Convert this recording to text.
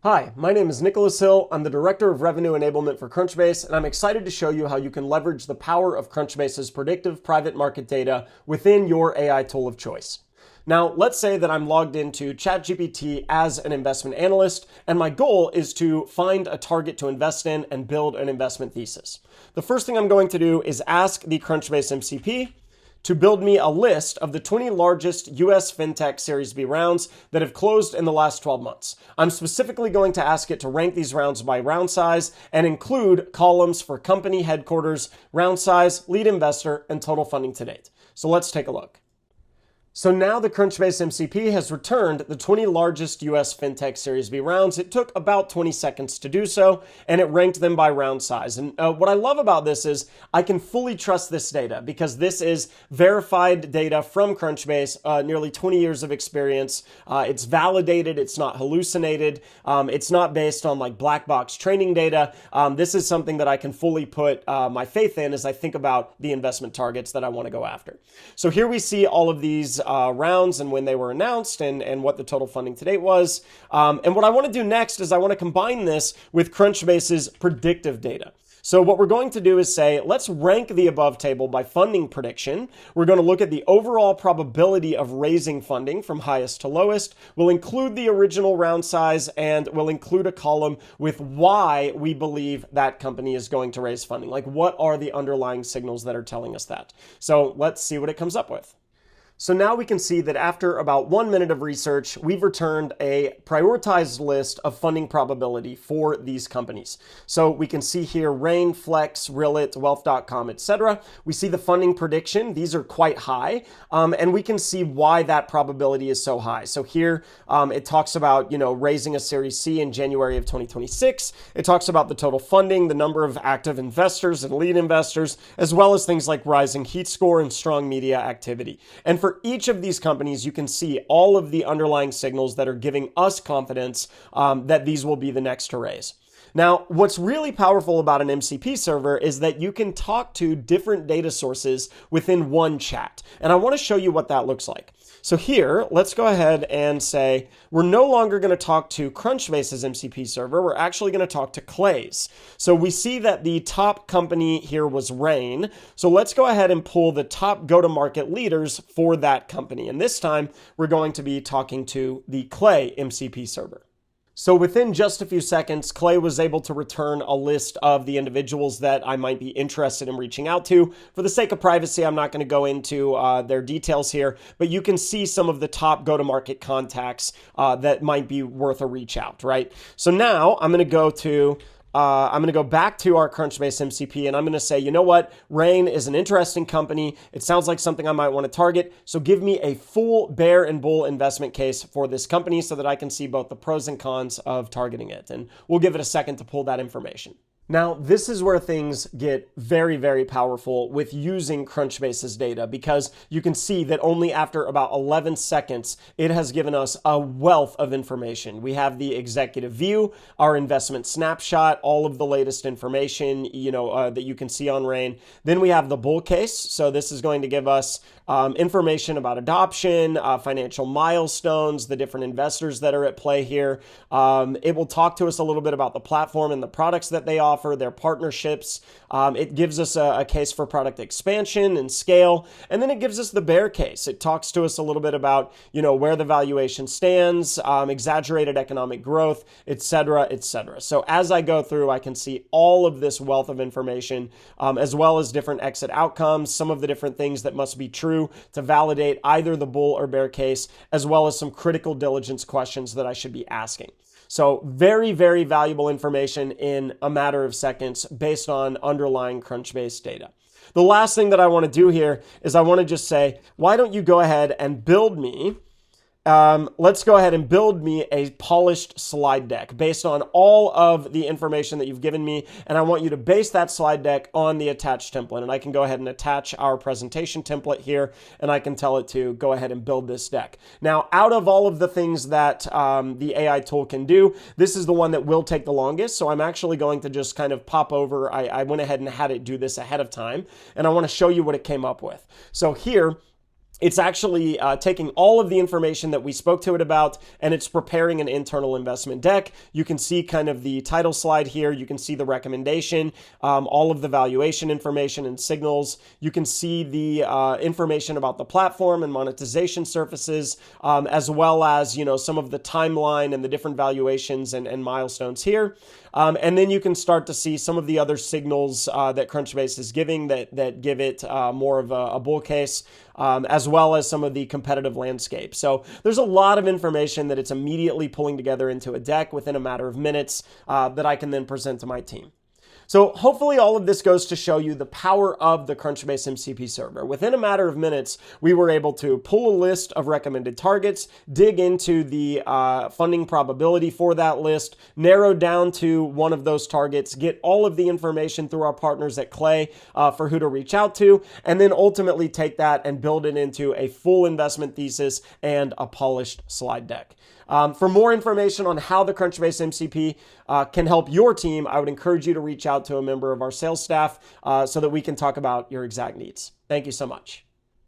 Hi, my name is Nicholas Hill. I'm the Director of Revenue Enablement for Crunchbase, and I'm excited to show you how you can leverage the power of Crunchbase's predictive private market data within your AI tool of choice. Now, let's say that I'm logged into ChatGPT as an investment analyst, and my goal is to find a target to invest in and build an investment thesis. The first thing I'm going to do is ask the Crunchbase MCP to build me a list of the 20 largest US FinTech Series B rounds that have closed in the last 12 months. I'm specifically going to ask it to rank these rounds by round size and include columns for company headquarters, round size, lead investor, and total funding to date. So let's take a look. So now the Crunchbase MCP has returned the 20 largest US FinTech Series B rounds. It took about 20 seconds to do so, and it ranked them by round size. And what I love about this is I can fully trust this data because this is verified data from Crunchbase, nearly 20 years of experience. It's validated, it's not hallucinated, it's not based on like black box training data. This is something that I can fully put my faith in as I think about the investment targets that I want to go after. So here we see all of these rounds and when they were announced and what the total funding to date was. And what I want to do next is I want to combine this with Crunchbase's predictive data. So what we're going to do is say, let's rank the above table by funding prediction. We're going to look at the overall probability of raising funding from highest to lowest. We'll include the original round size and we'll include a column with why we believe that company is going to raise funding. Like what are the underlying signals that are telling us that? So let's see what it comes up with. So now we can see that after about 1 minute of research, we've returned a prioritized list of funding probability for these companies. So we can see here Rain, Flex, Realit, Wealth.com, etc. We see the funding prediction. These are quite high. And we can see why that probability is so high. So here it talks about, raising a Series C in January of 2026. It talks about the total funding, the number of active investors and lead investors, as well as things like rising heat score and strong media activity. And for each of these companies, you can see all of the underlying signals that are giving us confidence that these will be the next to raise. Now, what's really powerful about an MCP server is that you can talk to different data sources within one chat. And I want to show you what that looks like. So here, let's go ahead and say, we're no longer going to talk to Crunchbase's MCP server. We're actually going to talk to Clay's. So we see that the top company here was Rain. So let's go ahead and pull the top go-to-market leaders for that company. And this time, we're going to be talking to the Clay MCP server. So within just a few seconds, Clay was able to return a list of the individuals that I might be interested in reaching out to. For the sake of privacy, I'm not going to go into their details here, but you can see some of the top go-to-market contacts that might be worth a reach out, right? So now I'm going to go back to our Crunchbase MCP and I'm going to say, you know what? Rain is an interesting company. It sounds like something I might want to target. So give me a full bear and bull investment case for this company so that I can see both the pros and cons of targeting it. And we'll give it a second to pull that information. Now, this is where things get very, very powerful with using Crunchbase's data because you can see that only after about 11 seconds, it has given us a wealth of information. We have the executive view, our investment snapshot, all of the latest information, that you can see on Rain. Then we have the bull case. So this is going to give us information about adoption, financial milestones, the different investors that are at play here. It will talk to us a little bit about the platform and the products that they offer, their partnerships. It gives us a case for product expansion and scale. And then it gives us the bear case. It talks to us a little bit about, where the valuation stands, exaggerated economic growth, et cetera, et cetera. So as I go through, I can see all of this wealth of information, as well as different exit outcomes, some of the different things that must be true to validate either the bull or bear case, as well as some critical diligence questions that I should be asking. So very, very valuable information in a matter of seconds based on underlying Crunchbase data. The last thing that I want to do here is I want to just say, why don't you go ahead and build me let's go ahead and build me a polished slide deck based on all of the information that you've given me. And I want you to base that slide deck on the attached template. And I can go ahead and attach our presentation template here, and I can tell it to go ahead and build this deck. Now, out of all of the things that the AI tool can do, this is the one that will take the longest. So I'm actually going to just kind of pop over. I went ahead and had it do this ahead of time, and I want to show you what it came up with. So here, it's actually taking all of the information that we spoke to it about, and it's preparing an internal investment deck. You can see kind of the title slide here. You can see the recommendation, all of the valuation information and signals. You can see the information about the platform and monetization surfaces, as well as, some of the timeline and the different valuations and milestones here. And then you can start to see some of the other signals that Crunchbase is giving that give it more of a bull case, as well as some of the competitive landscape. So there's a lot of information that it's immediately pulling together into a deck within a matter of minutes that I can then present to my team. So hopefully all of this goes to show you the power of the Crunchbase MCP server. Within a matter of minutes, we were able to pull a list of recommended targets, dig into the funding probability for that list, narrow down to one of those targets, get all of the information through our partners at Clay for who to reach out to, and then ultimately take that and build it into a full investment thesis and a polished slide deck. For more information on how the Crunchbase MCP can help your team, I would encourage you to reach out to a member of our sales staff so that we can talk about your exact needs. Thank you so much.